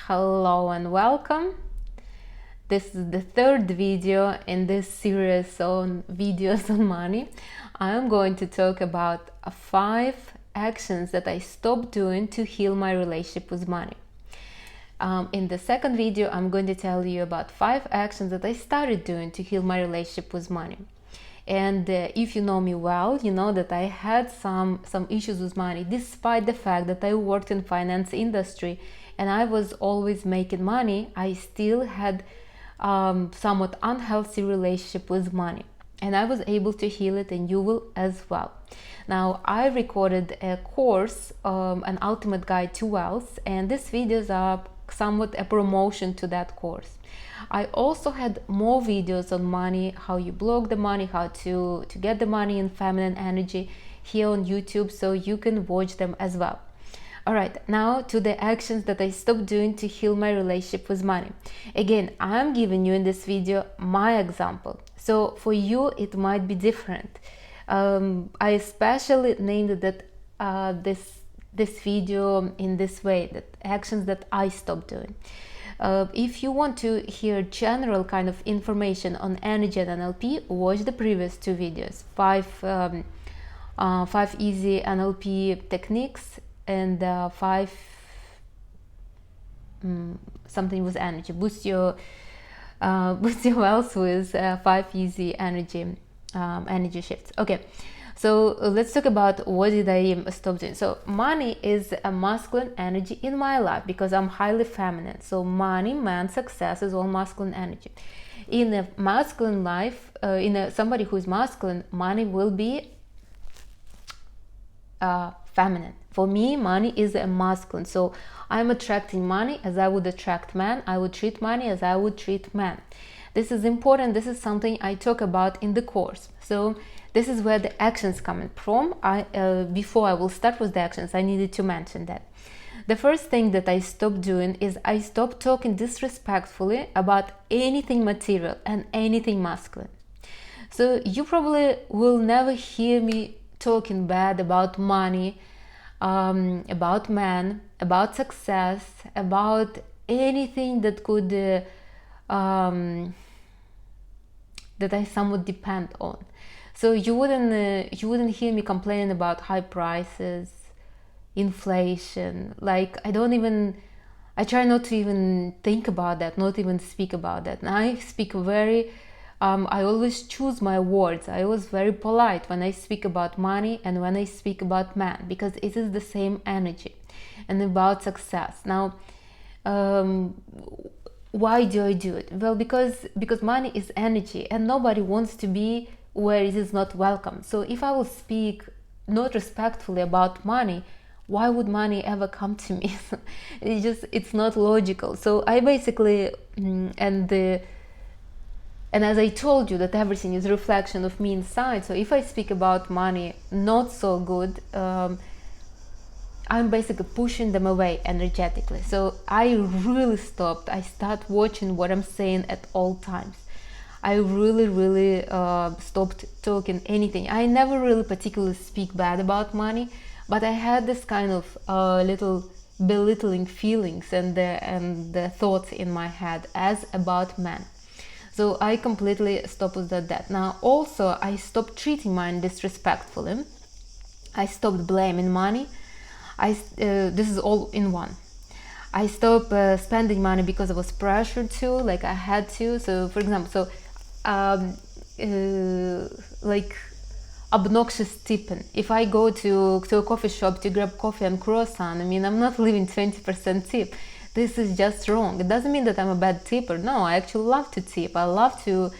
Hello and welcome. This is the third video in this series on videos on money. I am going to talk about 5 actions that I stopped doing to heal my relationship with money. In the second video, I'm going to tell you about 5 actions that I started doing to heal my relationship with money. And if you know me well, you know that I had some issues with money, despite the fact that I worked in finance industry and I was always making money. I still had somewhat unhealthy relationship with money, and I was able to heal it, and you will as well. Now, I recorded a course, an ultimate guide to wealth, and these videos are somewhat a promotion to that course. I also had more videos on money, how you block the money, how to get the money in feminine energy here on YouTube, so you can watch them as well. All right, now to the actions that I stopped doing to heal my relationship with money. Again, I'm giving you in this video my example, so for you it might be different. I especially named that this video in this way, that actions that I stopped doing. If you want to hear general kind of information on energy and NLP, watch the previous 2 videos, 5 easy NLP techniques and 5 something with energy, boost your wealth with 5 easy energy shifts. Okay, so let's talk about what did I stop doing. So money is a masculine energy in my life because I'm highly feminine. So money, man, success is all masculine energy. In a masculine life, somebody who is masculine, money will be feminine. For me, money is a masculine. So I'm attracting money as I would attract man. I would treat money as I would treat man. This is important. This is something I talk about in the course. So this is where the actions coming from. Before I will start with the actions, I needed to mention that. The first thing that I stopped doing is I stopped talking disrespectfully about anything material and anything masculine. So you probably will never hear me talking bad about money, about man, about success, about anything that could that I somewhat depend on. So you wouldn't hear me complaining about high prices, inflation. Like I try not to even think about that, not even speak about that. And I speak I always choose my words. I was very polite when I speak about money and when I speak about man, because it is the same energy, and about success. Now, why do I do it? Well, because money is energy, and nobody wants to be where it is not welcome. So if I will speak not respectfully about money, why would money ever come to me? It's not logical. So I basically and as I told you that everything is a reflection of me inside, so if I speak about money not so good, I'm basically pushing them away energetically. So I really stopped. I start watching what I'm saying at all times. I really stopped talking anything. I never really particularly speak bad about money, but I had this kind of little belittling feelings and the thoughts in my head as about men. So I completely stopped with that. Now also I stopped treating money disrespectfully. I stopped blaming money. This is all in one. I stopped spending money because I was pressured to, like I had to. So for example, like obnoxious tipping. If I go to a coffee shop to grab coffee and croissant, I'm not leaving 20% tip. This is just wrong. It doesn't mean that I'm a bad tipper. No, I actually love to tip. I love to,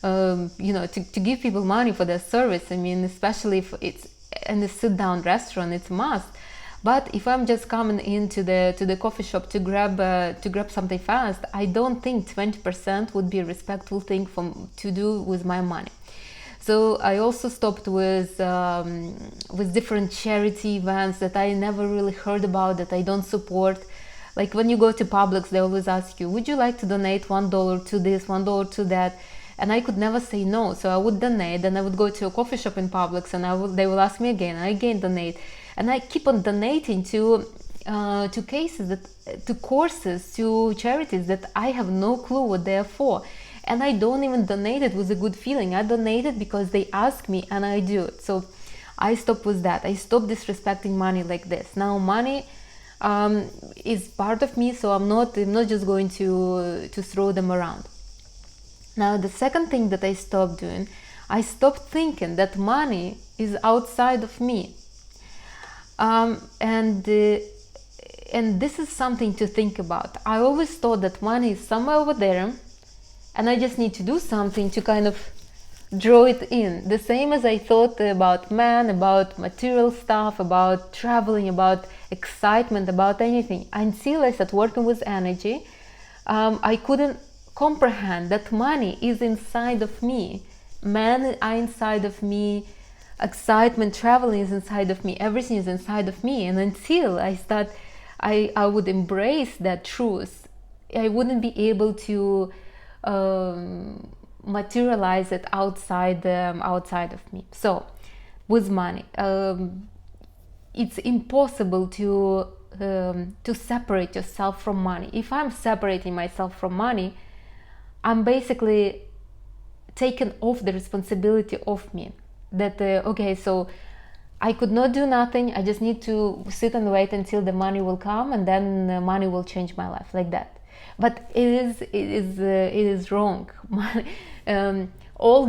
to give people money for their service. Especially if it's in a sit-down restaurant, it's a must. But if I'm just coming into the coffee shop to grab something fast, I don't think 20% would be a respectful thing to do with my money. So I also stopped with different charity events that I never really heard about, that I don't support. Like when you go to Publix, they always ask you, would you like to donate $1 to this, $1 to that? And I could never say no. So I would donate, then I would go to a coffee shop in Publix and they will ask me again, and I again donate. And I keep on donating to to cases that, to courses, to charities that I have no clue what they are for. And I don't even donate it with a good feeling. I donate it because they ask me and I do it. So I stopped with that. I stopped disrespecting money like this. Now money is part of me, so I'm not just going to throw them around. Now the second thing that I stopped doing, I stopped thinking that money is outside of me. And this is something to think about. I always thought that money is somewhere over there, and I just need to do something to kind of draw it in. The same as I thought about man, about material stuff, about traveling, about excitement, about anything. Until I started working with energy, I couldn't comprehend that money is inside of me. Men are inside of me. Excitement, traveling is inside of me. Everything is inside of me. And until I would embrace that truth, I wouldn't be able to materialize it outside of me. So with money, it's impossible to separate yourself from money. If I'm separating myself from money, I'm basically taking off the responsibility of me. That okay, so I could not do nothing. I just need to sit and wait until the money will come, and then money will change my life, like that. But it is wrong. All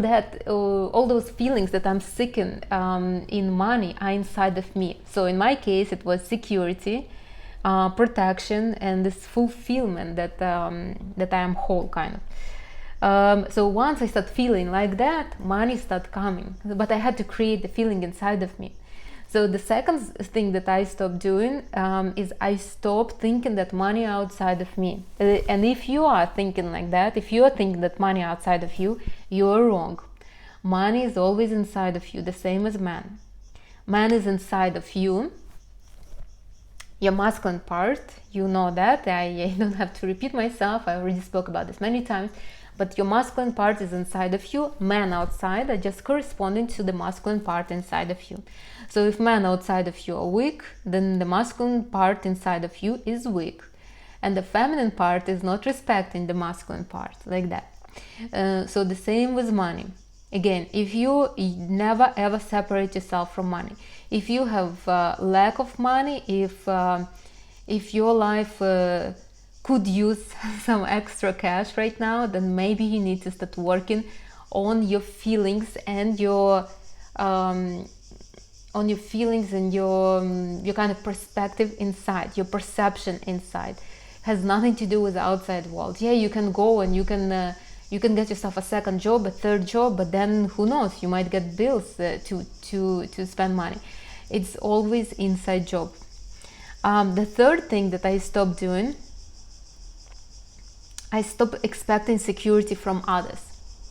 those feelings that I'm seeking in money are inside of me. So in my case, it was security, protection, and this fulfillment that I am whole, kind of. So once I start feeling like that, money start coming. But I had to create the feeling inside of me. So the second thing that I stopped doing is I stopped thinking that money outside of me. And if you are thinking like that, if you are thinking that money outside of you, you are wrong. Money is always inside of you, the same as man. Man is inside of you. Your masculine part, you know that. I don't have to repeat myself. I already spoke about this many times. But your masculine part is inside of you. Men outside are just corresponding to the masculine part inside of you. So if men outside of you are weak, then the masculine part inside of you is weak. And the feminine part is not respecting the masculine part, like that. So the same with money. Again, if you never ever separate yourself from money, if you have lack of money, if your life could use some extra cash right now, then maybe you need to start working on your feelings and your kind of perspective inside, your perception inside. Has nothing to do with the outside world. Yeah, you can go and you can get yourself a second job, a third job, but then who knows, you might get bills to spend money. It's always inside job. The third thing that I stopped doing, I stopped expecting security from others,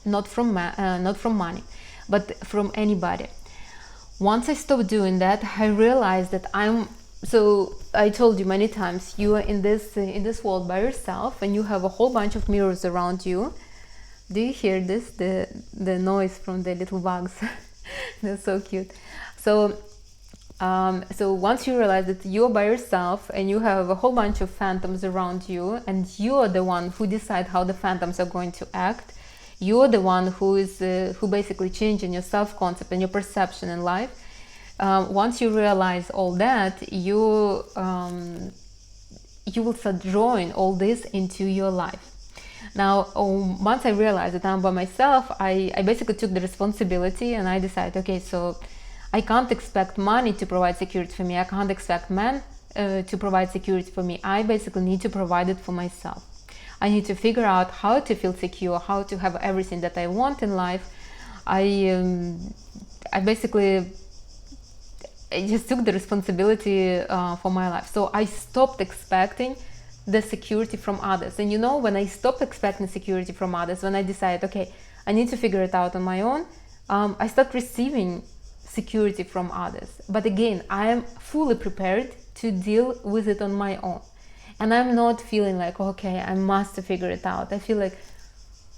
not from money, but from anybody. Once I stopped doing that, I realized that so I told you many times, you are in this world by yourself, and you have a whole bunch of mirrors around you. Do you hear this? The noise from the little bugs. They're so cute. So once you realize that you're by yourself and you have a whole bunch of phantoms around you, and you are the one who decide how the phantoms are going to act, you're the one who basically changing your self-concept and your perception in life. Once you realize all that, you will start drawing all this into your life. Now, once I realized that I'm by myself, I basically took the responsibility, and I decided, okay, so I can't expect money to provide security for me. I can't expect men to provide security for me. I basically need to provide it for myself. I need to figure out how to feel secure, how to have everything that I want in life. I just took the responsibility for my life. So I stopped expecting the security from others. And when I stopped expecting security from others, when I decided, okay, I need to figure it out on my own, I started receiving security from others. But again, I am fully prepared to deal with it on my own. And I'm not feeling like, okay, I must figure it out. I feel like,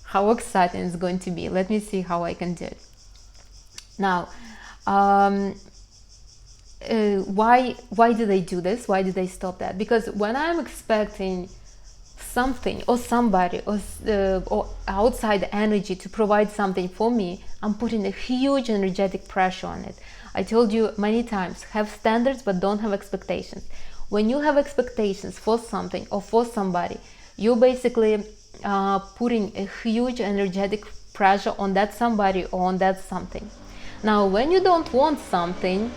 how exciting it's going to be. Let me see how I can do it. Now, why did I do this? Why did I stop that? Because when I'm expecting something or somebody or outside energy to provide something for me, I'm putting a huge energetic pressure on it. I told you many times, have standards but don't have expectations. When you have expectations for something or for somebody, you're basically putting a huge energetic pressure on that somebody or on that something. Now, when you don't want something,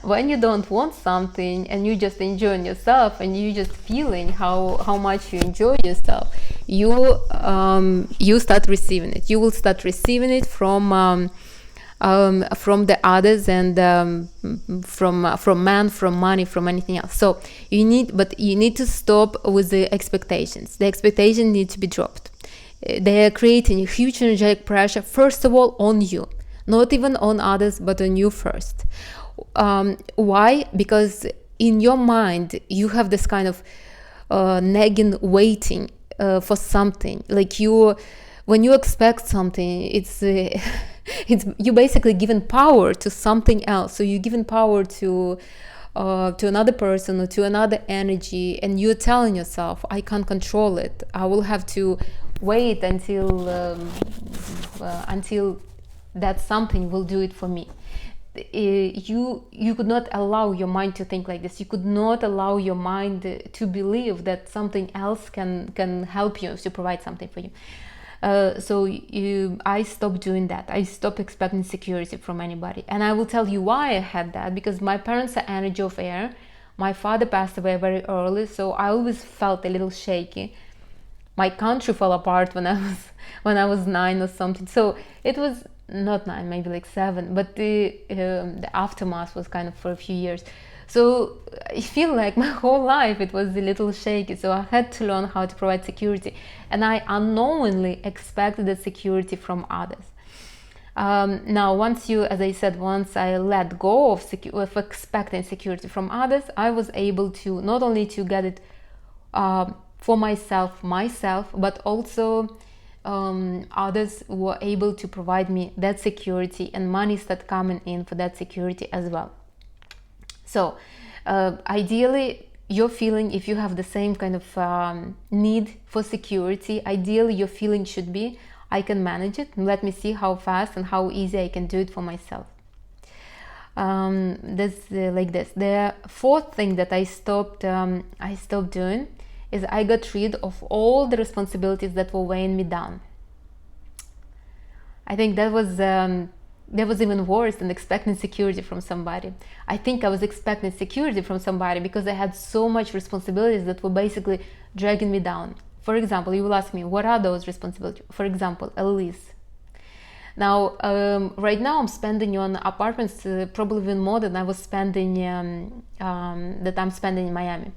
when you don't want something and you just enjoying yourself and you just feeling how much you enjoy yourself, you start receiving it. You will start receiving it from the others and from man, from money, from anything else. So you need to stop with the expectations. The expectations need to be dropped. They are creating a huge energetic pressure, first of all on you, not even on others, but on you first. Why? Because in your mind you have this kind of nagging waiting for something. Like when you expect something, it's you basically giving power to something else. So you're giving power to another person or to another energy, and you're telling yourself, I can't control it. I will have to wait until that something will do it for me. You could not allow your mind to think like this. You could not allow your mind to believe that something else can help you to provide something for you. I stopped doing that. I stopped expecting security from anybody. And I will tell you why I had that. Because my parents are energy of air. My father passed away very early, so I always felt a little shaky. My country fell apart when I was 9 or something. So it was not 9, maybe like 7, but the aftermath was kind of for a few years. So I feel like my whole life it was a little shaky. So I had to learn how to provide security, and I unknowingly expected the security from others. Now, once I let go of expecting security from others, I was able to not only to get it for myself, but also others were able to provide me that security, and money started coming in for that security as well. So ideally, your feeling, if you have the same kind of need for security, ideally your feeling should be, I can manage it, and let me see how fast and how easy I can do it for myself. Like this. The fourth thing that I stopped doing is I got rid of all the responsibilities that were weighing me down. I think that was even worse than expecting security from somebody. I think I was expecting security from somebody because I had so much responsibilities that were basically dragging me down. For example, you will ask me, what are those responsibilities? For example, a lease. Now, right now I'm spending on apartments probably even more than I was spending that I'm spending in Miami.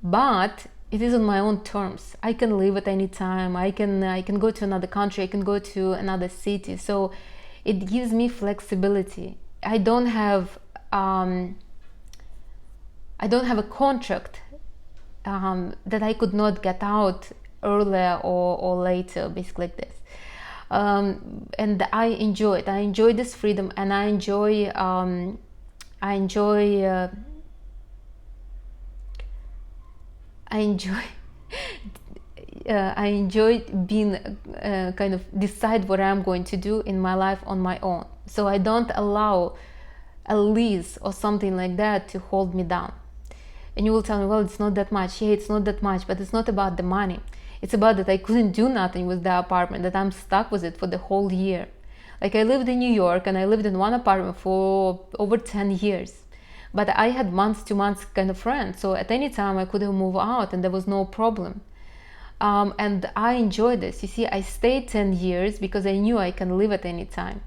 But it is on my own terms. I can leave at any time. I can go to another country. I can go to another city. So it gives me flexibility. I don't have a contract that I could not get out earlier or later, basically like this. And I enjoy it. I enjoy this freedom, and I enjoy being kind of decide what I'm going to do in my life on my own. So I don't allow a lease or something like that to hold me down. And you will tell me, well, it's not that much. Yeah, it's not that much, but it's not about the money. It's about that I couldn't do nothing with the apartment, that I'm stuck with it for the whole year. Like I lived in New York and I lived in one apartment for over 10 years. But I had month to month kind of rent. So at any time I could have moved out and there was no problem. And I enjoyed this. You see, I stayed 10 years because I knew I can leave at any time.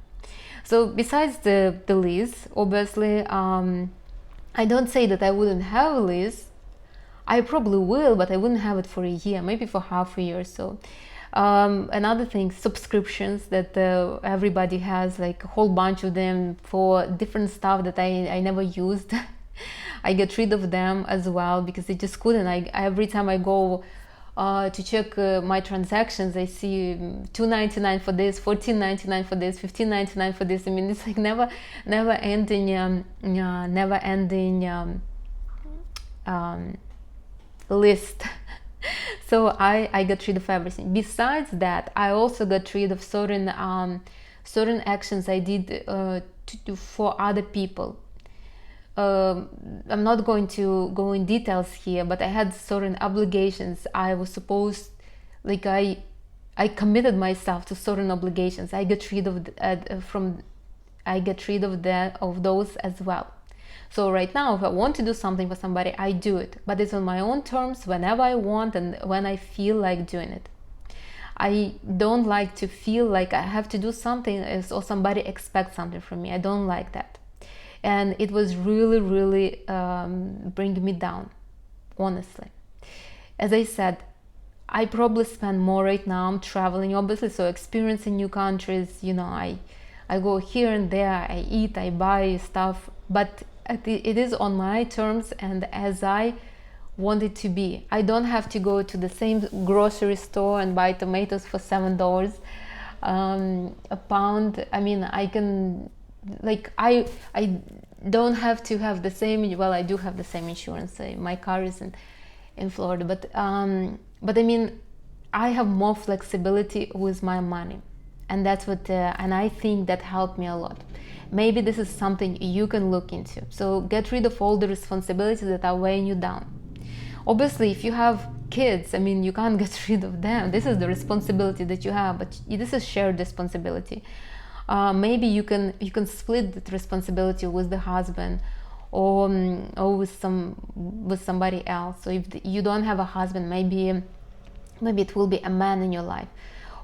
So besides the lease, obviously, I don't say that I wouldn't have a lease. I probably will, but I wouldn't have it for a year, maybe for half a year or so. Another thing, subscriptions that everybody has, like a whole bunch of them for different stuff that I never used. I get rid of them as well because I just couldn't. Every time I go to check my transactions. I see $2.99 for this, $14.99 for this, $15.99 for this. I mean, it's like never ending list. So I got rid of everything. Besides that, I also got rid of certain actions I did to do for other people. I'm not going to go in details here, but I had certain obligations. I was supposed, like I committed myself to certain obligations. I get rid of those as well. So right now, if I want to do something for somebody, I do it, but it's on my own terms, whenever I want and when I feel like doing it. I don't like to feel like I have to do something or somebody expects something from me. I don't like that. And it was really bringing me down, honestly. As I said, I probably spend more right now. I'm traveling, obviously, so experiencing new countries. You know, I go here and there, I eat, I buy stuff, but it is on my terms and as I want it to be. I don't have to go to the same grocery store and buy tomatoes for $7 a pound. I mean, I can, like, I don't have to have the same, well, I do have the same insurance. My car is in Florida, but I mean, I have more flexibility with my money, and that's what and I think that helped me a lot. Maybe this is something you can look into. So get rid of all the responsibilities that are weighing you down. Obviously, if you have kids, I mean, you can't get rid of them. This is the responsibility that you have, but this is shared responsibility. Maybe you can split that responsibility with the husband, or with somebody else. So if you don't have a husband, maybe it will be a man in your life.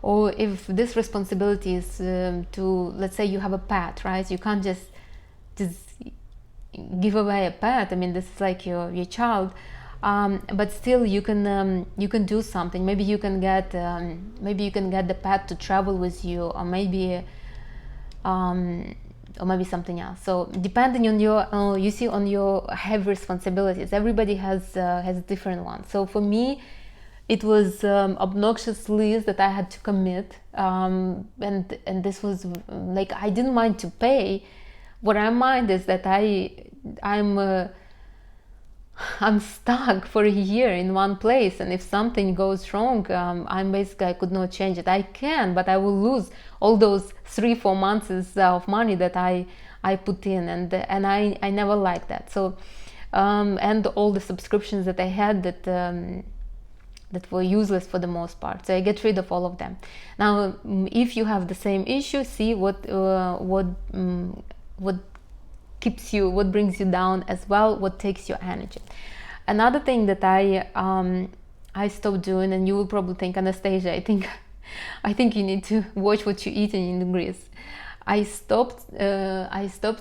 Or if this responsibility is to, let's say you have a pet, right? You can't just give away a pet. I mean, this is like your child. But still, you can do something. Maybe you can get the pet to travel with you, or maybe something else. So depending on your on your heavy responsibilities, everybody has different ones. So for me, it was obnoxious list that I had to commit, and this was like, I didn't mind to pay. What I mind is that I'm stuck for a year in one place, and if something goes wrong, I could not change it. I can, but I will lose all those 3-4 months of money that I put in, and I never liked that. So and all the subscriptions that I had that were useless for the most part. So I get rid of all of them. Now, if you have the same issue, see what keeps you, what brings you down as well, what takes your energy. Another thing that I stopped doing, and you will probably think, Anastasia, I think you need to watch what you're eating in Greece. I stopped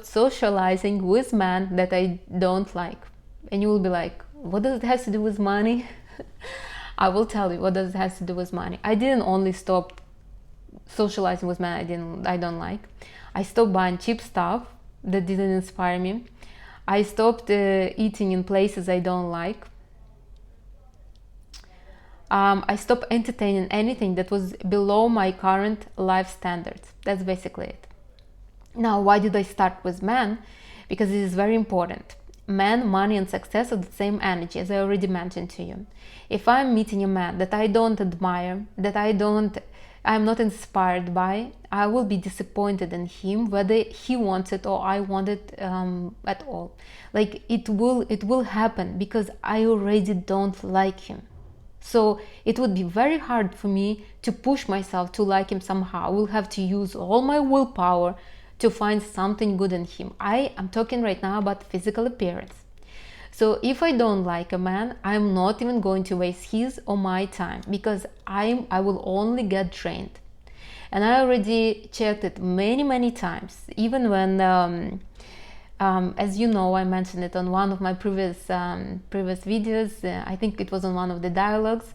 socializing with men that I don't like. And you will be like, what does it have to do with money? I will tell you what does it have to do with money. I didn't only stop socializing with men I don't like. I stopped buying cheap stuff that didn't inspire me. I stopped eating in places I don't like. I stopped entertaining anything that was below my current life standards. That's basically it. Now, why did I start with men? Because it is very important. Men, money, and success are the same energy, as I already mentioned to you. If I'm meeting a man that I don't admire, that I'm not inspired by, I will be disappointed in him, whether he wants it or I want it at all. Like, it will happen because I already don't like him. So it would be very hard for me to push myself to like him somehow. I will have to use all my willpower to find something good in him. I am talking right now about physical appearance. So if I don't like a man, I'm not even going to waste his or my time, because I will only get drained. And I already checked it many times, even when as you know, I mentioned it on one of my previous videos. I think it was on one of the dialogues.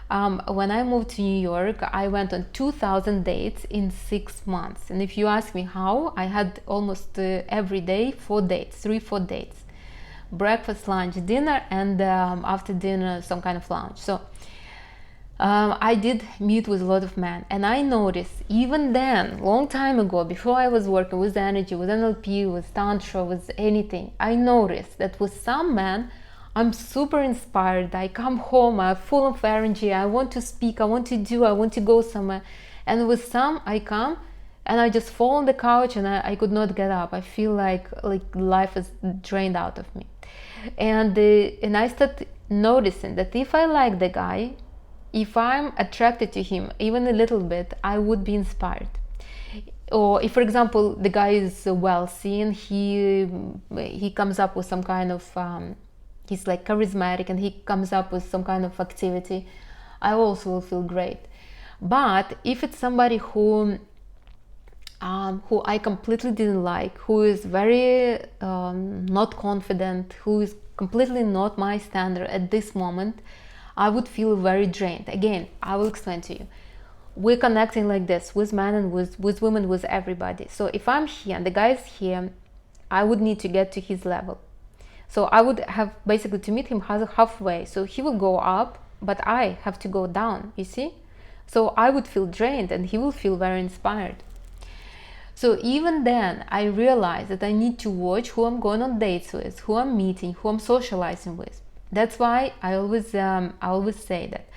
When I moved to New York, I went on 2,000 dates in 6 months. And if you ask me how, I had almost every day 4 dates. Breakfast, lunch, dinner, and after dinner, some kind of lunch. So I did meet with a lot of men, and I noticed even then, long time ago, before I was working with energy, with NLP, with Tantra, with anything, I noticed that with some men, I'm super inspired. I come home, I'm full of energy. I want to speak, I want to do, I want to go somewhere. And with some, I come and I just fall on the couch and I could not get up. I feel like life is drained out of me. And I started noticing that if I like the guy, if I'm attracted to him even a little bit, I would be inspired. Or if, for example, the guy is wealthy and he comes up with some kind of he's like charismatic and he comes up with some kind of activity, I also will feel great. But if it's somebody who I completely didn't like, who is very not confident, who is completely not my standard at this moment, I would feel very drained. Again, I will explain to you. We're connecting like this with men and with women, with everybody. So if I'm here and the guy is here, I would need to get to his level. So I would have basically to meet him halfway. So he will go up, but I have to go down, you see? So I would feel drained and he will feel very inspired. So even then, I realized that I need to watch who I'm going on dates with, who I'm meeting, who I'm socializing with. That's why I always say that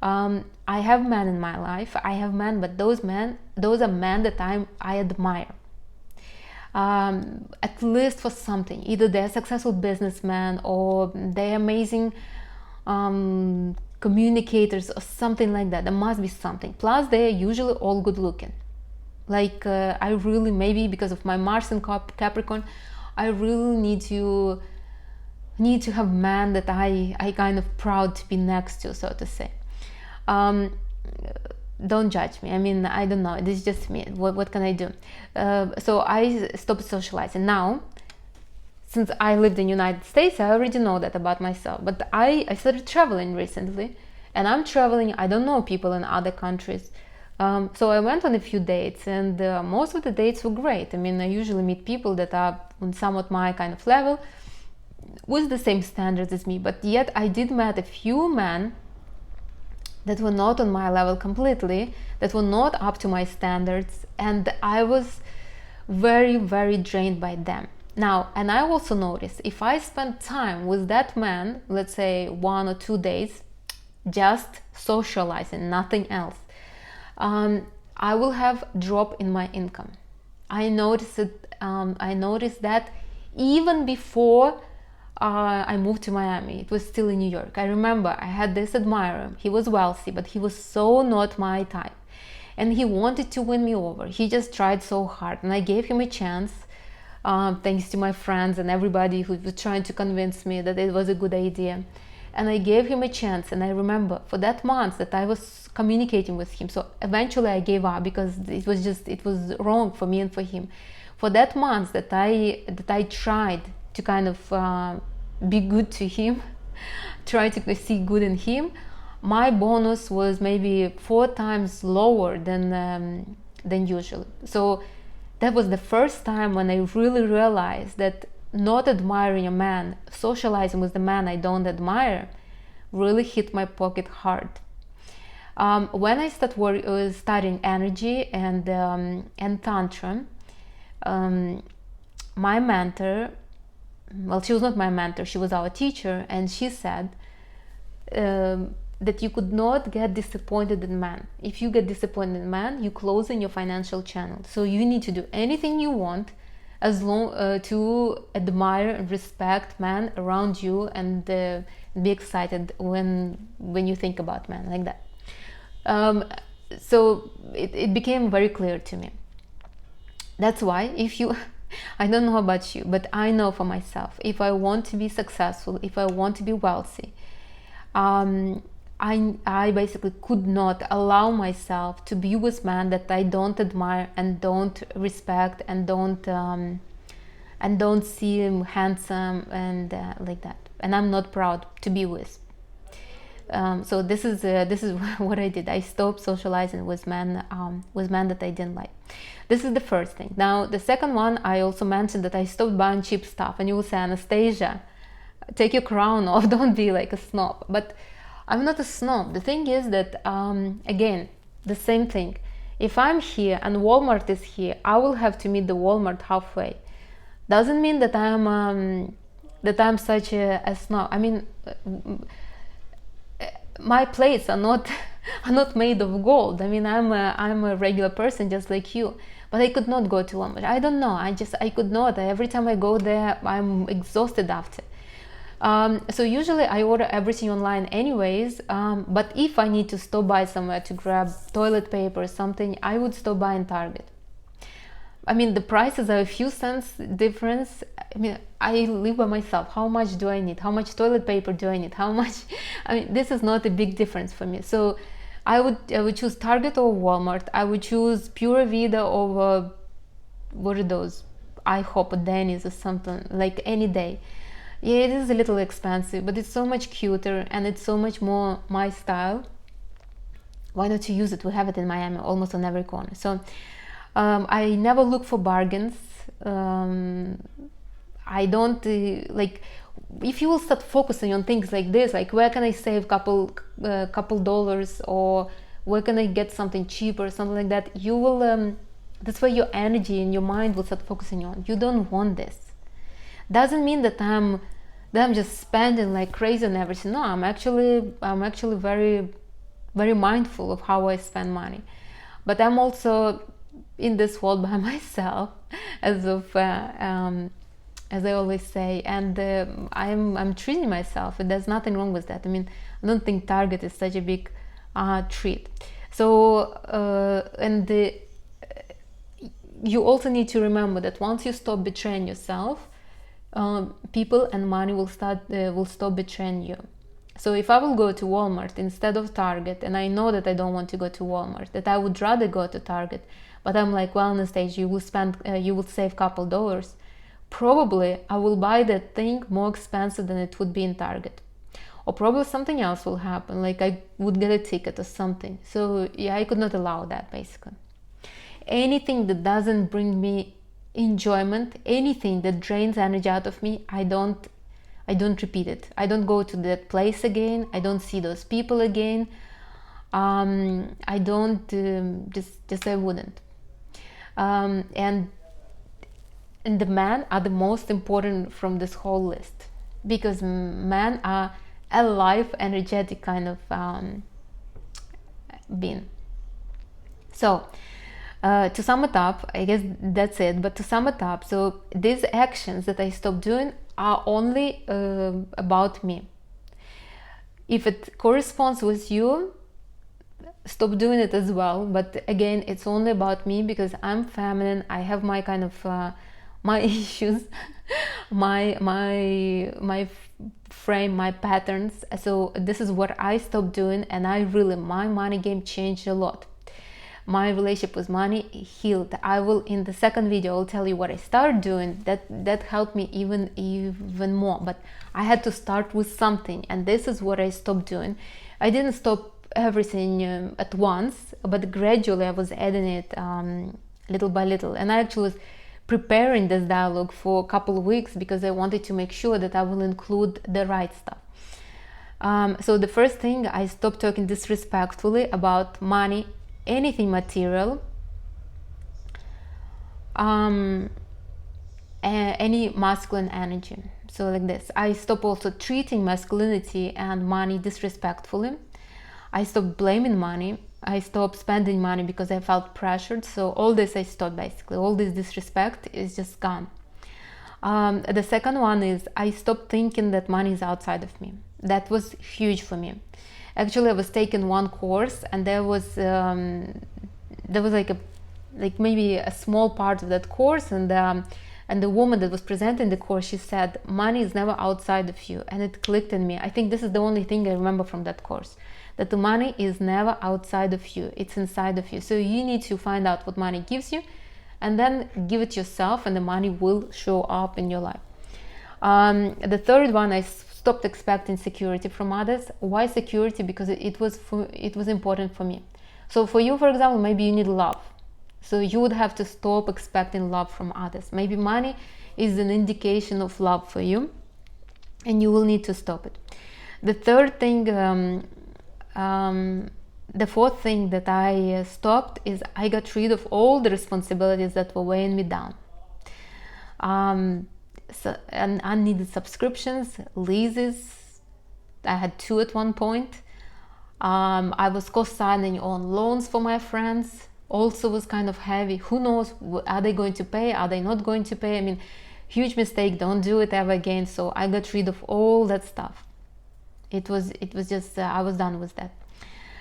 I have men in my life. I have men, but those are men that I admire. At least for something. Either they're successful businessmen or they're amazing communicators or something like that. There must be something. Plus, they're usually all good looking. Like I really, maybe because of my Mars and Capricorn, I really need to have men that I kind of proud to be next to, so to say. Don't judge me. I mean, I don't know. This is just me. What can I do? So I stopped socializing. Now, since I lived in the United States, I already know that about myself. But I started traveling recently, and I'm traveling. I don't know people in other countries. So I went on a few dates, and most of the dates were great. I mean, I usually meet people that are on somewhat my kind of level, with the same standards as me. But yet I did meet a few men that were not on my level completely, that were not up to my standards, and I was very, very drained by them. Now, and I also noticed if I spend time with that man, let's say 1 or 2 days, just socializing, nothing else, I will have drop in my income. I noticed that even before I moved to Miami. It was still in New York. I remember I had this admirer. He was wealthy, but he was so not my type. And he wanted to win me over. He just tried so hard. And I gave him a chance, thanks to my friends and everybody who was trying to convince me that it was a good idea. And I gave him a chance. And I remember for that month that I was communicating with him. So eventually I gave up because it was wrong for me and for him. For that month that I tried to kind of be good to him, try to see good in him, my bonus was maybe 4 times lower than usual. So that was the first time when I really realized that not admiring a man, socializing with the man I don't admire, really hit my pocket hard. When I started studying energy and Tantra, my mentor, well, she was not my mentor, she was our teacher, and she said that you could not get disappointed in man. If you get disappointed in man, you close in your financial channel. So you need to do anything you want as long to admire and respect man around you, and be excited when you think about man like that. So it became very clear to me. That's why if you I don't know about you, but I know for myself, if I want to be successful, if I want to be wealthy, I basically could not allow myself to be with men that I don't admire and don't respect and don't see him handsome and like that. And I'm not proud to be with. So this is what I did. I stopped socializing with men that I didn't like. This is the first thing. Now the second one, I also mentioned that I stopped buying cheap stuff, and you will say, Anastasia, take your crown off, don't be like a snob. But I'm not a snob. The thing is that, again, the same thing. If I'm here and Walmart is here, I will have to meet the Walmart halfway. Doesn't mean that I'm such a snob. I mean, my plates are not are not made of gold. I mean, I'm a regular person just like you, but I could not go to Walmart. I don't know. I could not. Every time I go there, I'm exhausted after. So usually I order everything online anyways, but if I need to stop by somewhere to grab toilet paper or something, I would stop by in Target. I mean, the prices are a few cents difference. I mean, I live by myself. How much do I need? How much toilet paper do I need? How much? I mean, this is not a big difference for me. So I would choose Target or Walmart. I would choose Pura Vida over, what are those? IHOP or Denny's or something, like any day. Yeah, it is a little expensive, but it's so much cuter and it's so much more my style. Why not you use it? We have it in Miami almost on every corner. So I never look for bargains. I don't like, if you will start focusing on things like this, like where can I save couple dollars, or where can I get something cheaper or something like that, you will that's where your energy and your mind will start focusing on. You don't want this. Doesn't mean that I'm just spending like crazy on everything. No, I'm actually very, very mindful of how I spend money. But I'm also in this world by myself, as I always say, and I'm treating myself, and there's nothing wrong with that. I mean, I don't think Target is such a big treat. So you also need to remember that once you stop betraying yourself, people and money will stop betraying you. So if I will go to Walmart instead of Target, and I know that I don't want to go to Walmart, that I would rather go to Target, but I'm like, well, Anastasia, you will save a couple dollars, probably I will buy that thing more expensive than it would be in Target. Or probably something else will happen, like I would get a ticket or something. So yeah, I could not allow that, basically. Anything that doesn't bring me enjoyment, anything that drains energy out of me, I don't repeat it. I don't go to that place again. I don't see those people again. I don't just I wouldn't. And the men are the most important from this whole list, because men are alive, energetic kind of being. So to sum it up, I guess that's it. But to sum it up, so these actions that I stopped doing are only about me. If it corresponds with you, stop doing it as well. But again, it's only about me, because I'm feminine. I have my kind of my issues, my frame, my patterns. So this is what I stopped doing, and my money game changed a lot. My relationship with money healed. I will, in the second video, I'll tell you what I started doing that helped me even more. But I had to start with something, and this is what I stopped doing. I didn't stop everything at once, but gradually I was adding it little by little. And I actually was preparing this dialogue for a couple of weeks, because I wanted to make sure that I will include the right stuff. So the first thing, I stopped talking disrespectfully about money, anything material, any masculine energy. So like this, I stopped also treating masculinity and money disrespectfully. I stopped blaming money. I stopped spending money because I felt pressured. So all this I stopped, basically. All this disrespect is just gone. The second one is I stopped thinking that money is outside of me. That was huge for me. Actually, I was taking one course, and there was like maybe a small part of that course, and the woman that was presenting the course, she said, money is never outside of you. And it clicked in me. I think this is the only thing I remember from that course, that the money is never outside of you, it's inside of you. So you need to find out what money gives you, and then give it yourself, and the money will show up in your life. The third one, I stopped expecting security from others. Why security? Because it was important for me. So for you, for example, maybe you need love. So you would have to stop expecting love from others. Maybe money is an indication of love for you, and you will need to stop it. The third thing the fourth thing that I stopped is I got rid of all the responsibilities that were weighing me down. And unneeded subscriptions, leases. I had 2 at one point. I was co-signing on loans for my friends. Also was kind of heavy. Who knows, are they going to pay? Are they not going to pay? I mean, huge mistake. Don't do it ever again. So I got rid of all that stuff. It was just I was done with that,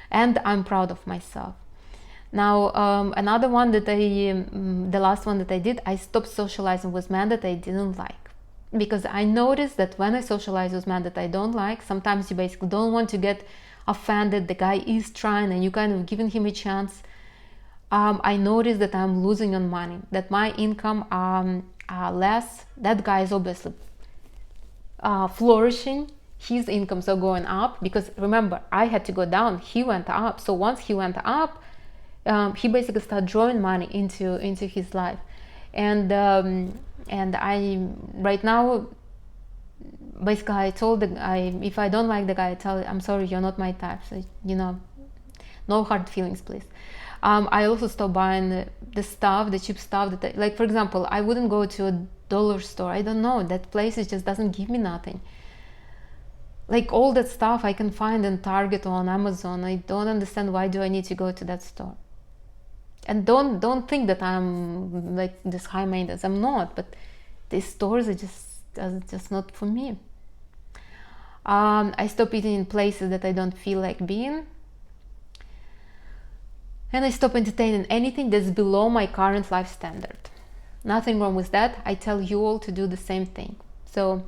and I'm proud of myself. Now, another one that the last one that I did, I stopped socializing with men that I didn't like, because I noticed that when I socialize with men that I don't like, sometimes you basically don't want to get offended. The guy is trying and you kind of giving him a chance. I noticed that I'm losing on money, that my income are less. That guy is obviously flourishing. His incomes are going up, because remember, I had to go down, he went up. So once he went up, he basically started drawing money into his life. And I right now, basically, I told the guy, if I don't like the guy, I tell him, I'm sorry, you're not my type. So, no hard feelings, please. I also stopped buying the stuff, the cheap stuff that like, for example, I wouldn't go to a dollar store. I don't know, that place just doesn't give me nothing. Like all that stuff I can find in Target or on Amazon. I don't understand, why do I need to go to that store? And don't think that I'm like this high maintenance. I'm not, but these stores are just not for me. I stop eating in places that I don't feel like being. And I stop entertaining anything that's below my current life standard. Nothing wrong with that. I tell you all to do the same thing. So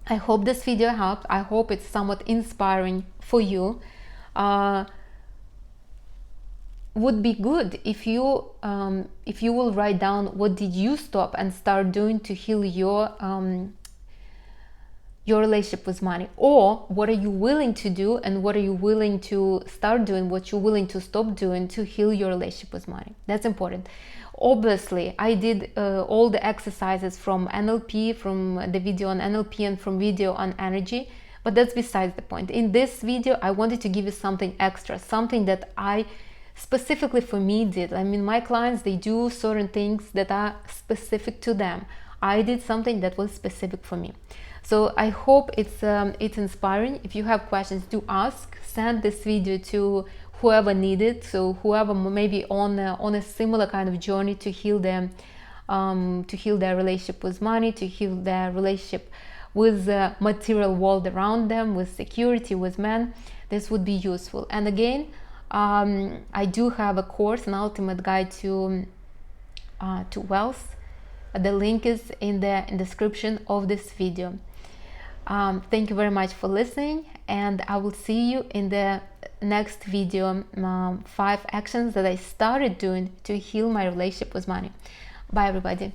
I hope this video helped. I hope it's somewhat inspiring for you. Would be good if you will write down what did you stop and start doing to heal your relationship with money, or what are you willing to do and what are you willing to start doing, what you're willing to stop doing to heal your relationship with money. That's important. Obviously, I did all the exercises from NLP, from the video on NLP and from video on energy, but that's besides the point. In this video, I wanted to give you something extra, something that I specifically for me did. I mean, my clients, they do certain things that are specific to them. I did something that was specific for me. So I hope it's inspiring. If you have questions, do ask. Send this video to whoever needed. So whoever maybe on a similar kind of journey to heal them, to heal their relationship with money, to heal their relationship with the material world around them, with security, with men. This would be useful. And again, I do have a course, an ultimate guide to wealth. The link is in the description of this video. Thank you very much for listening, and I will see you in the next video, 5 actions that I started doing to heal my relationship with money. Bye everybody.